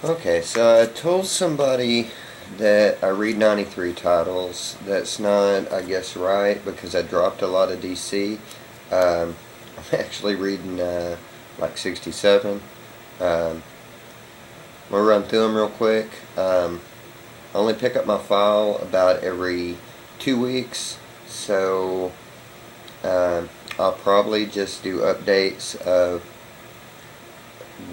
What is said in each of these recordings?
Okay, so I told somebody that I read 93 titles. That's not, I guess, right because I dropped a lot of DC. I'm actually reading like 67. Um, I'm going to run through them real quick. I only pick up my file about every 2 weeks, so I'll probably just do updates of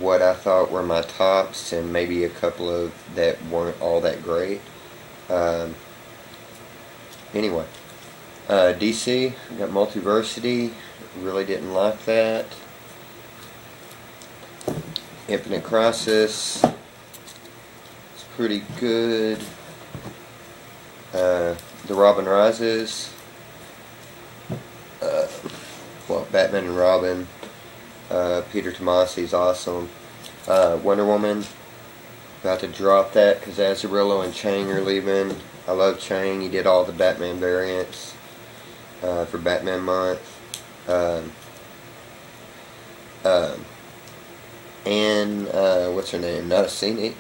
what I thought were my tops and maybe a couple of that weren't all that great. Um, anyway, DC, got Multiversity, really didn't like that. Infinite Crisis, it's pretty good. The Robin Rises, uh, Batman and Robin, Peter Tomasi's awesome. Wonder Woman, about to drop that because Azzarello and Chang are leaving. I love Chang. He did all the Batman variants for Batman month. Um, um, and what's her name? Not a Scenic.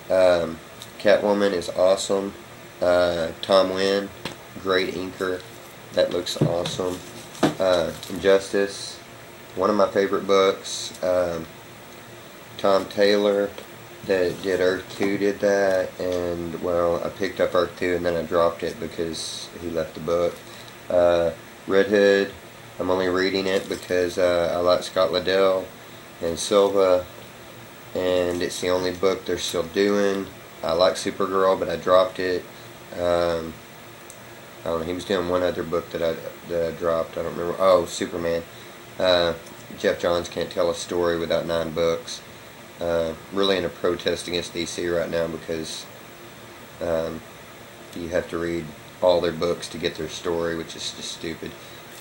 Catwoman is awesome. Tom Wynn, great inker. That looks awesome. Injustice, one of my favorite books. Tom Taylor that did Earth 2 did that, and well, I picked up Earth 2 and then I dropped it because he left the book. Red Hood, I'm only reading it because I like Scott Liddell and Silva, and it's the only book they're still doing. I like Supergirl, but I dropped it. I don't know, he was doing one other book that I dropped. I don't remember. Oh, Superman. Jeff Johns can't tell a story without 9 books. Really in a protest against DC right now because you have to read all their books to get their story, which is just stupid.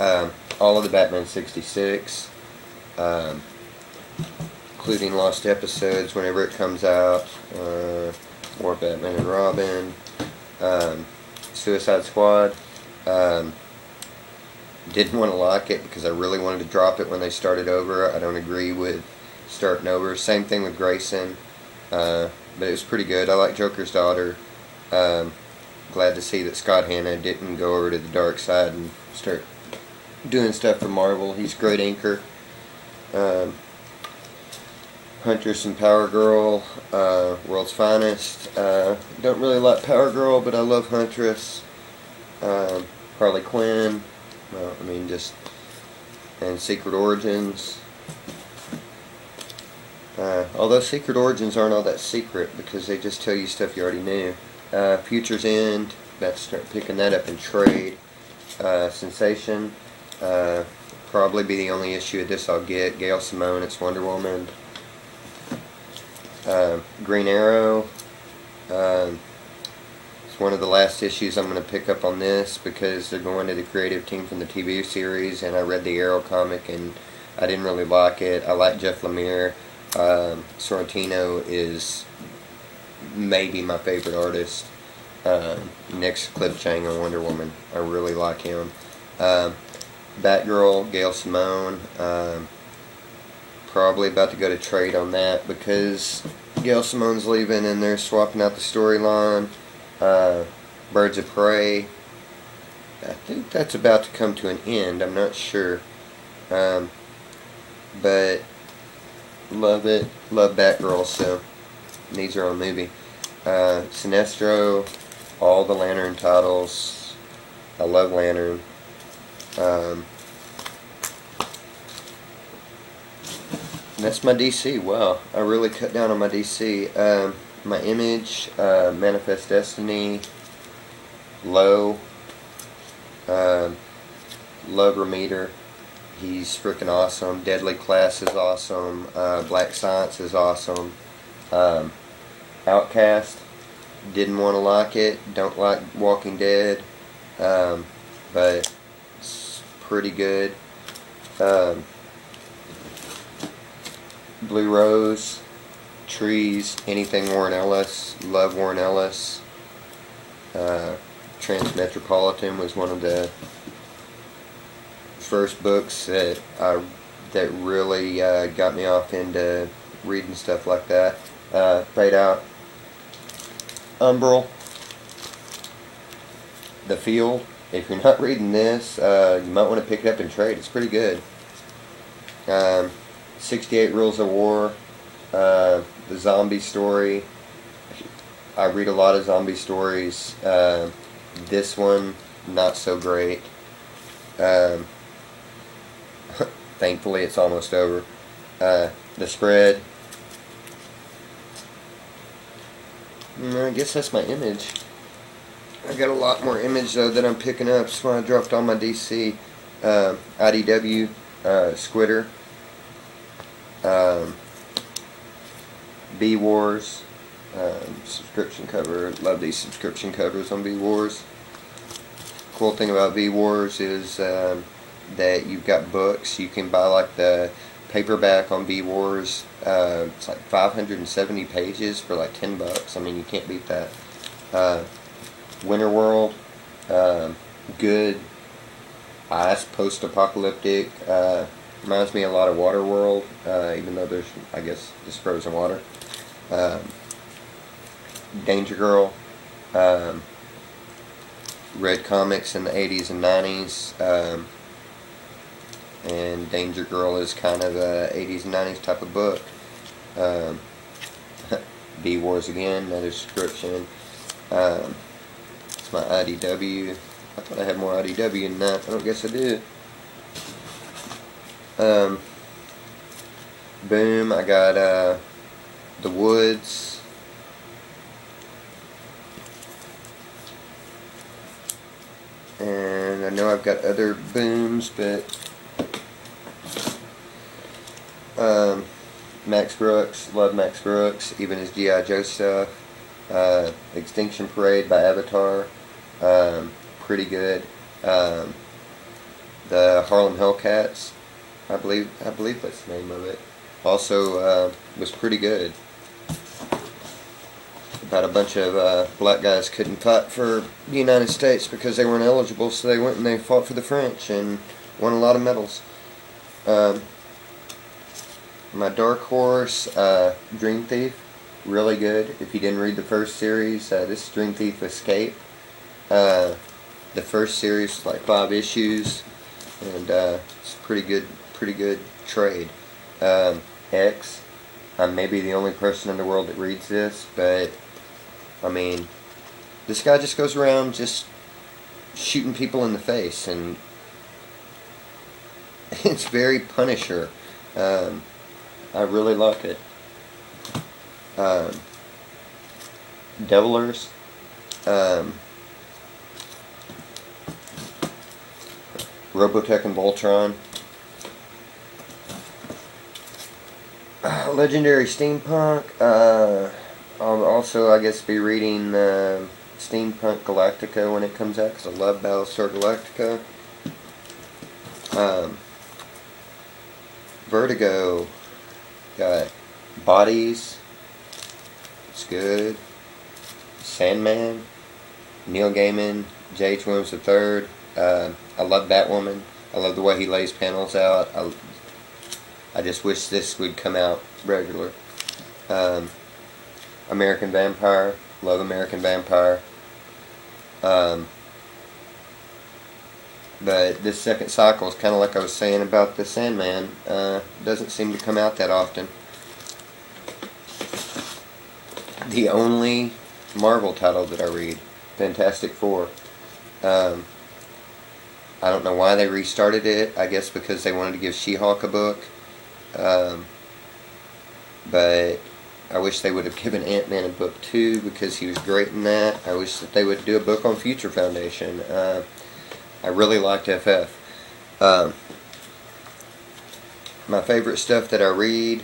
All of the Batman 66, including lost episodes whenever it comes out. More Batman and Robin. Suicide Squad. Didn't want to like it because I really wanted to drop it when they started over. I don't agree with starting over. Same thing with Grayson. But it was pretty good. I like Joker's Daughter. Glad to see that Scott Hanna didn't go over to the dark side and start doing stuff for Marvel. He's a great inker. Huntress and Power Girl, World's Finest. Don't really like Power Girl, but I love Huntress. Harley Quinn. Well, I mean, and Secret Origins. Although Secret Origins aren't all that secret because they just tell you stuff you already knew. Future's End, about to start picking that up in trade. Sensation, probably be the only issue of this I'll get. Gail Simone, it's Wonder Woman. Green Arrow, it's one of the last issues I'm going to pick up on this because they're going to the creative team from the TV series, and I read the Arrow comic and I didn't really like it. I like Jeff Lemire. Sorrentino is maybe my favorite artist. Next to Cliff Chang on Wonder Woman. I really like him. Batgirl, Gail Simone. Probably about to go to trade on that because Gail Simone's leaving and they're swapping out the storyline. Birds of Prey. I think that's about to come to an end. I'm not sure. But love it. Love Batgirl, so needs her own movie. Sinestro, all the Lantern titles. I love Lantern. That's my DC. Wow, I really cut down on my DC. My Image, Manifest Destiny, Low, love Remeter. He's freaking awesome. Deadly Class is awesome. Black Science is awesome. Outcast, didn't want to like it. Don't like Walking Dead, but it's pretty good. Blue Rose, Trees, anything Warren Ellis. Love Warren Ellis. Transmetropolitan was one of the first books that really got me off into reading stuff like that. Fade Out. Umbral. The Field. If you're not reading this, you might want to pick it up and trade. It's pretty good. 68 Rules of War. The zombie story. I read a lot of zombie stories. This one, not so great. Thankfully, it's almost over. The Spread. I guess that's my Image. I got a lot more Image though that I'm picking up. That's why I dropped all my DC. IDW, Squitter, V-Wars, subscription cover. Love these subscription covers on V-Wars. Cool thing about V-Wars is that you've got books. You can buy like the paperback on V-Wars. It's like 570 pages for like $10. I mean, you can't beat that. Winter World, good, ice, post-apocalyptic, reminds me a lot of Waterworld, even though there's, I guess, just frozen water. Danger Girl, read comics in the 80s and 90s, and Danger Girl is kind of a 80s and 90s type of book. V-Wars again, another subscription. It's my IDW. I thought I had more IDW than that. I don't guess I do. Boom. I got The Woods. And I know I've got other booms, but Max Brooks. Love Max Brooks. Even his G.I. Joe stuff. Extinction Parade by Avatar. Pretty good. The Harlem Hellcats, I believe that's the name of it. Also was pretty good. About a bunch of black guys couldn't fight for the United States because they weren't eligible, so they went and they fought for the French and won a lot of medals. My dark horse, Dream Thief. Really good. If you didn't read the first series, this is Dream Thief Escape. The first series was like 5 issues, and it's a pretty good trade. X. I may be the only person in the world that reads this, but I mean, this guy just goes around just shooting people in the face, and it's very Punisher. I really like it. Devilers, Robotech and Voltron, Legendary Steampunk. I'll also, I guess, be reading Steampunk Galactica when it comes out, because I love Battlestar Galactica. Vertigo, got Bodies. It's good. Sandman, Neil Gaiman, J.H. Williams III. I love Batwoman. I love the way he lays panels out. I just wish this would come out regular. American Vampire. Love American Vampire. But this second cycle is kind of like I was saying about the Sandman. Doesn't seem to come out that often. The only Marvel title that I read, Fantastic Four. I don't know why they restarted it. I guess because they wanted to give She-Hulk a book. But I wish they would have given Ant-Man a book too, because he was great in that. I wish that they would do a book on Future Foundation. I really liked FF. My favorite stuff that I read,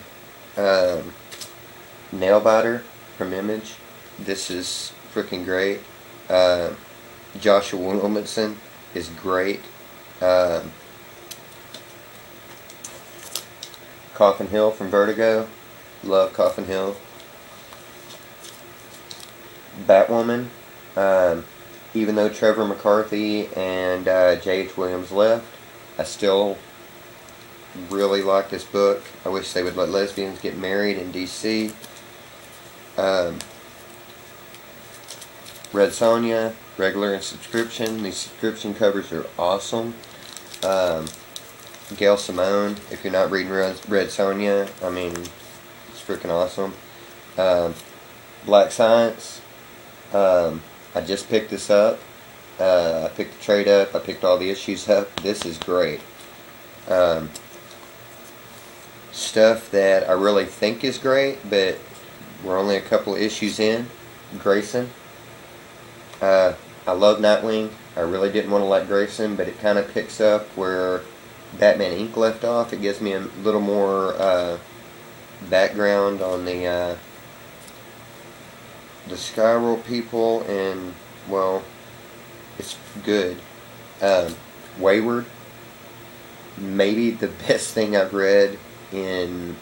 Nailbiter from Image. This is freaking great. Joshua Williamson is great. Coffin Hill from Vertigo. Love Coffin Hill. Batwoman. Even though Trevor McCarthy and J.H. Williams left, I still really like this book. I wish they would let lesbians get married in D.C. Red Sonja, regular and subscription. These subscription covers are awesome. Gail Simone, if you're not reading Red Sonja, I mean, it's freaking awesome. Black Science, I just picked this up. I picked the trade up, I picked all the issues up. This is great. Stuff that I really think is great, but we're only a couple of issues in. Grayson. I love Nightwing. I really didn't want to like Grayson, but it kind of picks up where Batman Inc. left off. It gives me a little more background on the Skyworld people, and, well, it's good. Wayward, maybe the best thing I've read in,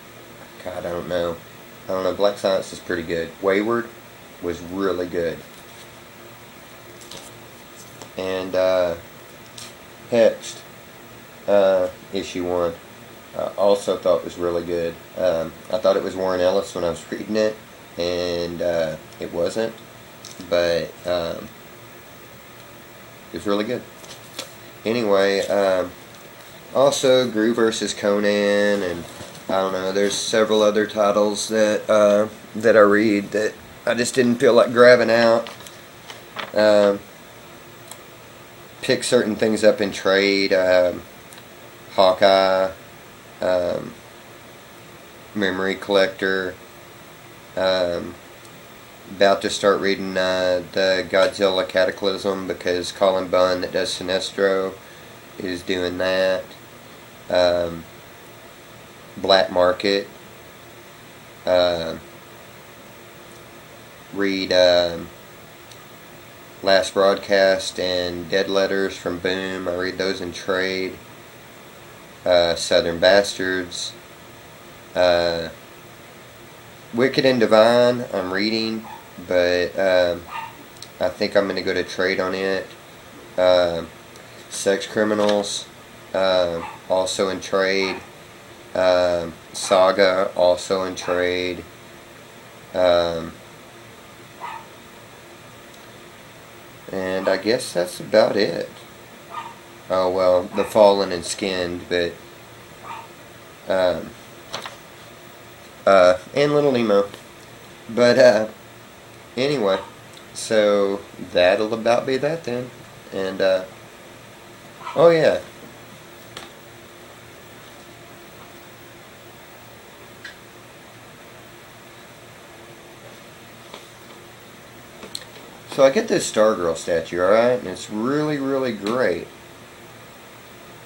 God, I don't know. Black Science is pretty good. Wayward was really good. And Hexed, issue 1, also thought was really good. I thought it was Warren Ellis when I was reading it, and it wasn't, but it was really good. Anyway, also Gru vs. Conan, and I don't know, there's several other titles that that I read that I just didn't feel like grabbing out. Pick certain things up in trade. Hawkeye, Memory Collector. About to start reading the Godzilla Cataclysm because Colin Bunn, that does Sinestro, is doing that. Black Market. Read Last Broadcast and Dead Letters from Boom. I read those in trade. Southern Bastards. Wicked and Divine I'm reading, but I think I'm going to go to trade on it. Sex Criminals, also in trade. Saga, also in trade. And I guess that's about it. Oh, well, The Fallen and Skinned, but and Little Nemo. But anyway, so that'll about be that then. And oh yeah, so I get this Stargirl statue, alright, and it's really, really great.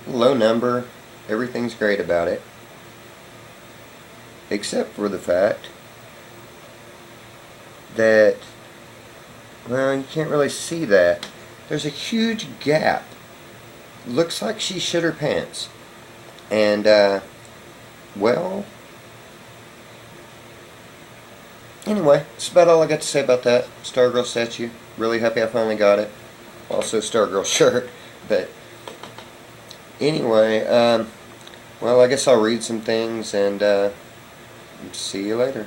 Low number, everything's great about it, except for the fact that, well, you can't really see that. There's a huge gap. Looks like she shit her pants. And, well, anyway, that's about all I got to say about that Stargirl statue. Really happy I finally got it. Also Stargirl shirt. But anyway, well, I guess I'll read some things and see you later.